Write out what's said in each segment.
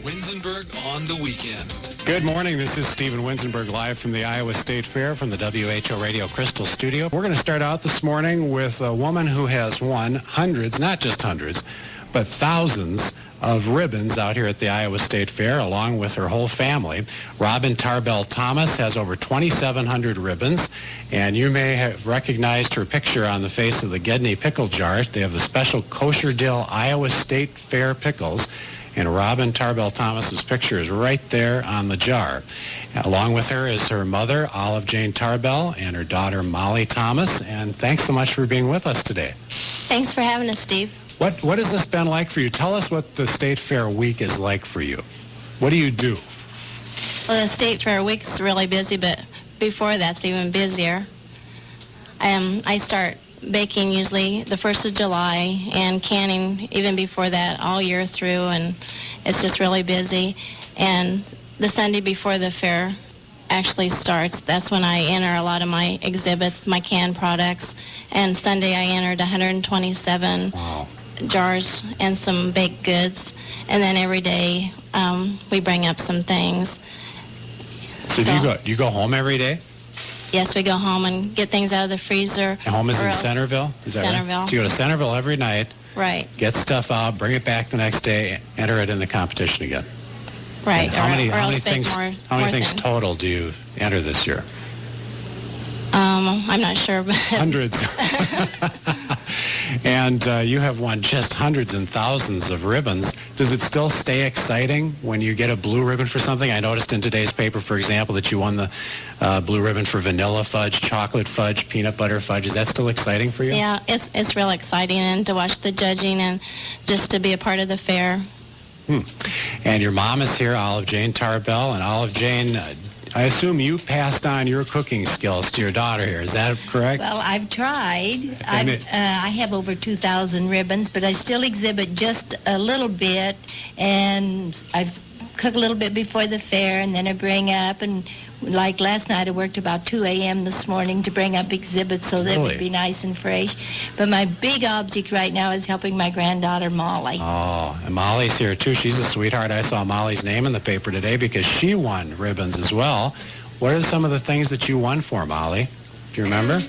Winsenberg on the weekend. Good morning. This is Stephen Winsenberg live from the Iowa State Fair from the WHO Radio Crystal Studio. We're going to start out this morning with a woman who has won hundreds, not just hundreds, but thousands of ribbons out here at the Iowa State Fair, along with her whole family. Robin Tarbell Thomas has over 2,700 ribbons, and you may have recognized her picture on the face of the Gedney pickle jar. They have the special kosher dill Iowa State Fair pickles, and Robin Tarbell Thomas's picture is right there on the jar. Along with her is her mother, Olive Jane Tarbell, and her daughter, Molly Thomas. And thanks so much for being with us today. Thanks for having us, Steve. What has this been like for you? Tell us what the State Fair week is like for you. What do you do? Well, the State Fair week's really busy, but before that's even busier. I start baking usually the 1st of July and canning even before that all year through, and it's just really busy. And the Sunday before the fair actually starts, that's when I enter a lot of my exhibits, my canned products. And Sunday I entered 127 jars and some baked goods. And then every day we bring up some things. So do you go home every day? Yes, we go home and get things out of the freezer. And home is in Centerville? Is that Centerville. Right? So you go to Centerville every night. Right. Get stuff out, bring it back the next day, enter it in the competition again. Right. How many things total do you enter this year? I'm not sure, but hundreds. And you have won just hundreds and thousands of ribbons. Does it still stay exciting when you get a blue ribbon for something? I noticed in today's paper, for example, that you won the blue ribbon for vanilla fudge, chocolate fudge, peanut butter fudge. Is that still exciting for you? Yeah, it's real exciting, and to watch the judging and just to be a part of the fair. And your mom is here, Olive Jane Tarbell. And Olive Jane, I assume you passed on your cooking skills to your daughter here. Is that correct? Well, I've tried. I have over 2,000 ribbons, but I still exhibit just a little bit. And I've cooked a little bit before the fair, and then I bring up. And like last night, I worked about 2 a.m. this morning to bring up exhibits so that it would be nice and fresh. But my big object right now is helping my granddaughter, Molly. Oh, and Molly's here, too. She's a sweetheart. I saw Molly's name in the paper today because she won ribbons as well. What are some of the things that you won for, Molly? Do you remember?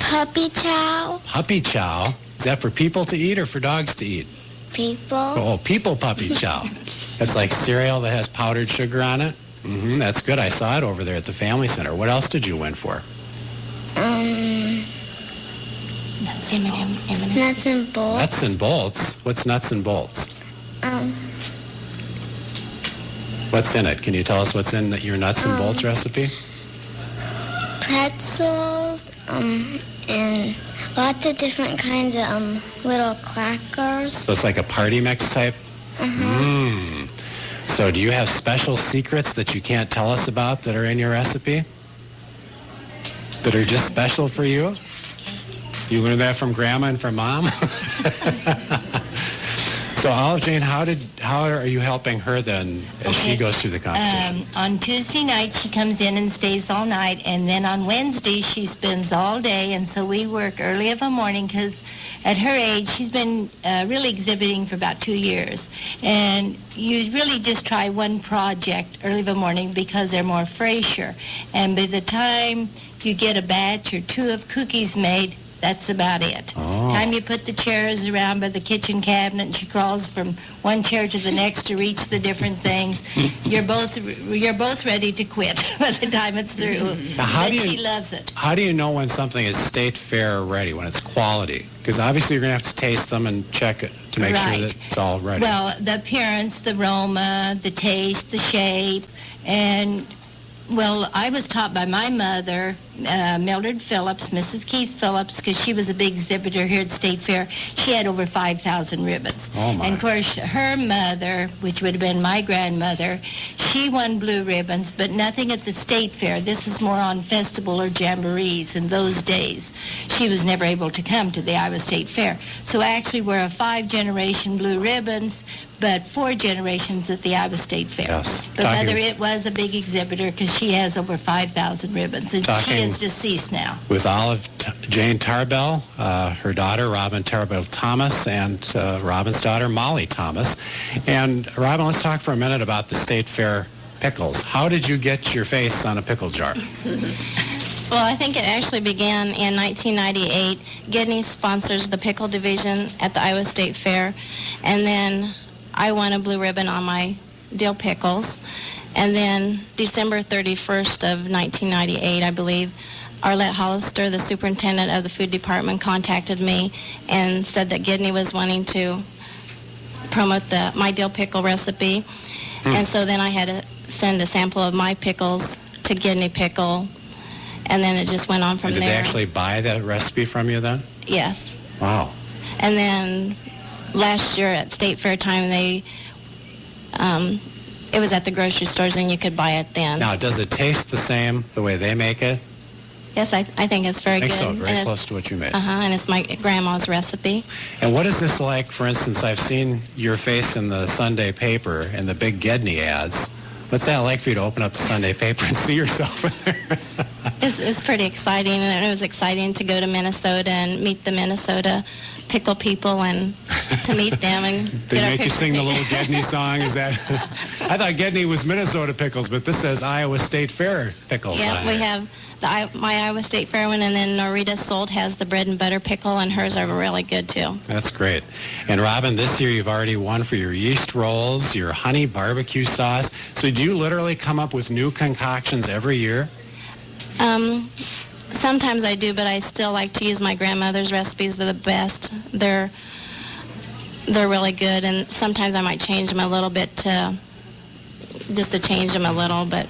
Puppy chow. Puppy chow? Is that for people to eat or for dogs to eat? People. Oh, people puppy chow. That's like cereal that has powdered sugar on it? That's good. I saw it over there at the Family Center. What else did you win for? Nuts Nuts and bolts. Nuts and bolts? What's nuts and bolts? What's in it? Can you tell us what's in your nuts and bolts recipe? Pretzels, and lots of different kinds of little crackers. So it's like a party mix type? So do you have special secrets that you can't tell us about that are in your recipe? That are just special for you? You learned that from Grandma and from Mom? So Olive Jane, how are you helping her then as she goes through the competition? On Tuesday night, she comes in and stays all night, and then on Wednesday, she spends all day, and so we work early of a morning because at her age, she's been really exhibiting for about 2 years. And you really just try one project early of a morning because they're more fresher. And by the time you get a batch or two of cookies made, that's about it. Time you put the chairs around by the kitchen cabinet and she crawls from one chair to the next to reach the different things, you're both ready to quit by the time it's through. But she loves it. How do you know when something is State Fair ready, when it's quality? Because obviously you're going to have to taste them and check it to make sure that it's all ready. Well, the appearance, the aroma, the taste, the shape, and well, I was taught by my mother, Mildred Phillips, Mrs. Keith Phillips, because she was a big exhibitor here at State Fair. She had over 5,000 ribbons. Oh, my. And, of course, her mother, which would have been my grandmother, she won blue ribbons, but nothing at the State Fair. This was more on festival or jamborees in those days. She was never able to come to the Iowa State Fair. So actually we're a 5-generation blue ribbons, but 4 generations at the Iowa State Fair. Yes. But Mother, it was a big exhibitor because she has over 5,000 ribbons, and she is deceased now. With Olive Jane Tarbell, her daughter, Robin Tarbell Thomas, and Robin's daughter, Molly Thomas. And Robin, let's talk for a minute about the State Fair pickles. How did you get your face on a pickle jar? Well, I think it actually began in 1998. Gedney sponsors the pickle division at the Iowa State Fair, and then I won a blue ribbon on my dill pickles. And then December 31st of 1998, I believe, Arlette Hollister, the superintendent of the food department, contacted me and said that Gedney was wanting to promote my dill pickle recipe. And so then I had to send a sample of my pickles to Gedney Pickle, and then it just went on from there. Did they actually buy that recipe from you then? Yes. Wow. And then last year at State Fair time, it was at the grocery stores and you could buy it then. Now, does it taste the same the way they make it? Yes, I think it's very good. I think so, very close to what you made. And it's my grandma's recipe. And what is this like? For instance, I've seen your face in the Sunday paper and the big Gedney ads. What's that like for you to open up the Sunday paper and see yourself in there? It's pretty exciting, and it was exciting to go to Minnesota and meet the Minnesota pickle people and to meet them and they make you sing the little Gedney song. Is that? I thought Gedney was Minnesota pickles, but this says Iowa State Fair pickles. Yeah, we have my Iowa State Fair one, and then Norita Sold has the bread and butter pickle, and hers are really good too. That's great. And Robin, this year you've already won for your yeast rolls, your honey barbecue sauce. So do you literally come up with new concoctions every year? Sometimes I do, but I still like to use my grandmother's recipes. They're the best. They're really good, and sometimes I might change them a little bit just to change them a little, but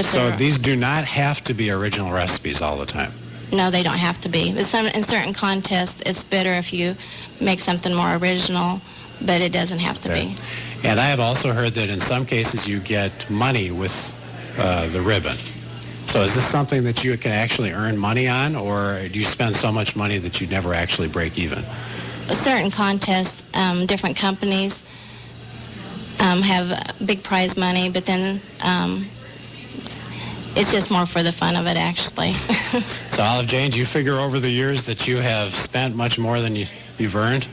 so these do not have to be original recipes all the time. No, they don't have to be. But in certain contests, it's better if you make something more original, but it doesn't have to be. And I have also heard that in some cases you get money with the ribbon. So is this something that you can actually earn money on, or do you spend so much money that you never actually break even? Certain contests, different companies have big prize money, but then it's just more for the fun of it, actually. So, Olive Jane, do you figure over the years that you have spent much more than you've earned?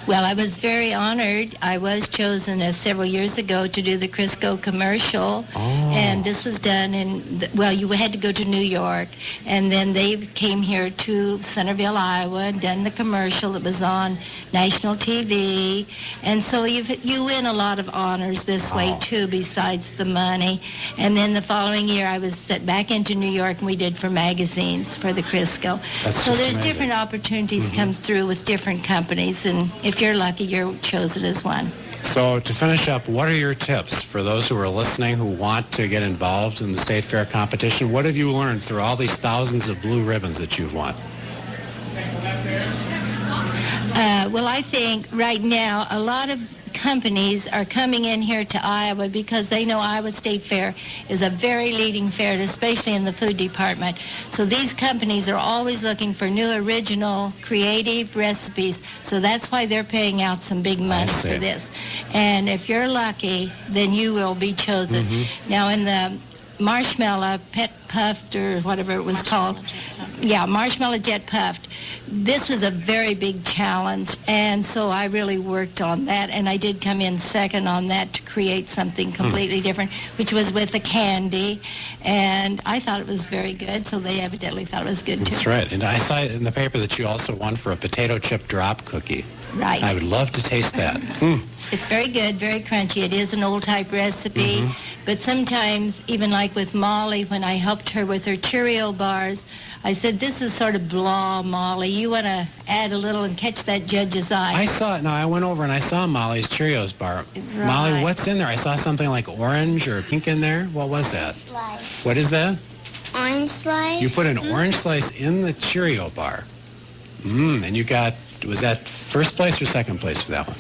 Well, I was very honored. I was chosen several years ago to do the Crisco commercial, and this was done you had to go to New York, and then they came here to Centerville, Iowa, and done the commercial. It was on national TV, and so you win a lot of honors this way, too, besides the money. And then the following year, I was sent back into New York, and we did for magazines for the Crisco. So there's amazing. Different opportunities comes through with different companies, and if you're lucky, you're chosen as one. So to finish up, what are your tips for those who are listening who want to get involved in the State Fair competition? What have you learned through all these thousands of blue ribbons that you've won? Well, I think right now a lot of companies are coming in here to Iowa because they know Iowa State Fair is a very leading fair, especially in the food department. So these companies are always looking for new, original, creative recipes. So that's why they're paying out some big money for this. And if you're lucky, then you will be chosen. Now, in the marshmallow pet puffed or whatever it was called. Yeah, marshmallow jet puffed. This was a very big challenge, and so I really worked on that, and I did come in second on that to create something completely different, which was with a candy, and I thought it was very good, so they evidently thought it was good too. That's right, and I saw in the paper that you also won for a potato chip drop cookie. Right. I would love to taste that. It's very good, very crunchy. It is an old-type recipe, but sometimes, even like with Molly, when I helped her with her Cheerio bars, I said, this is sort of blah, Molly. You want to add a little and catch that judge's eye. I saw it. No, I went over and I saw Molly's Cheerios bar. Right. Molly, what's in there? I saw something like orange or pink in there. What was that? Slice. What is that? Orange slice. You put an orange slice in the Cheerio bar. And you got was that first place or second place for that one?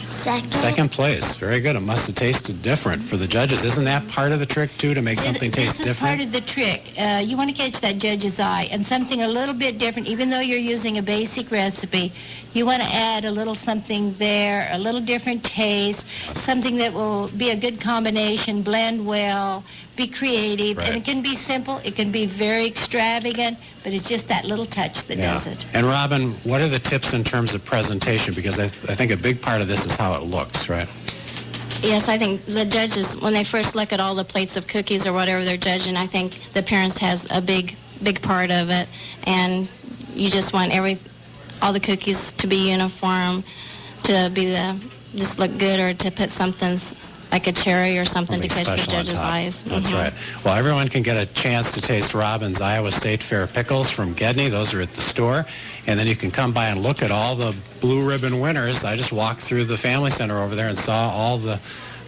Second. Second place. Very good. It must have tasted different for the judges. Isn't that part of the trick, too, to make something taste This is different? part of the trick. You want to catch that judge's eye, and something a little bit different. Even though you're using a basic recipe, you want to add a little something there, a little different taste, something that will be a good combination, blend well, be creative. Right. And it can be simple. It can be very extravagant, but it's just that little touch that does it. And Robin, what are the tips in terms of presentation? Because I think a big part of this is how it looks, right? Yes, I think the judges, when they first look at all the plates of cookies or whatever they're judging, I think the appearance has a big part of it. And you just want all the cookies to be uniform, to be just look good, or to put something like a cherry or something to catch the special on judge's top. eyes. That's right. Well, everyone can get a chance to taste Robin's Iowa State Fair pickles from Gedney. Those are at the store. And then you can come by and look at all the blue ribbon winners. I just walked through the Family Center over there and saw all the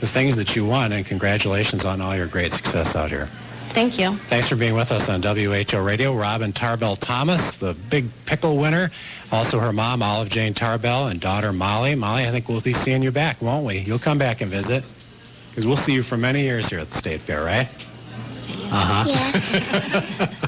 things that you won. And congratulations on all your great success out here. Thank you. Thanks for being with us on WHO Radio. Robin Tarbell Thomas, the big pickle winner. Also her mom, Olive Jane Tarbell, and daughter Molly. Molly, I think we'll be seeing you back, won't we? You'll come back and visit. Because we'll see you for many years here at the State Fair, right? Yes.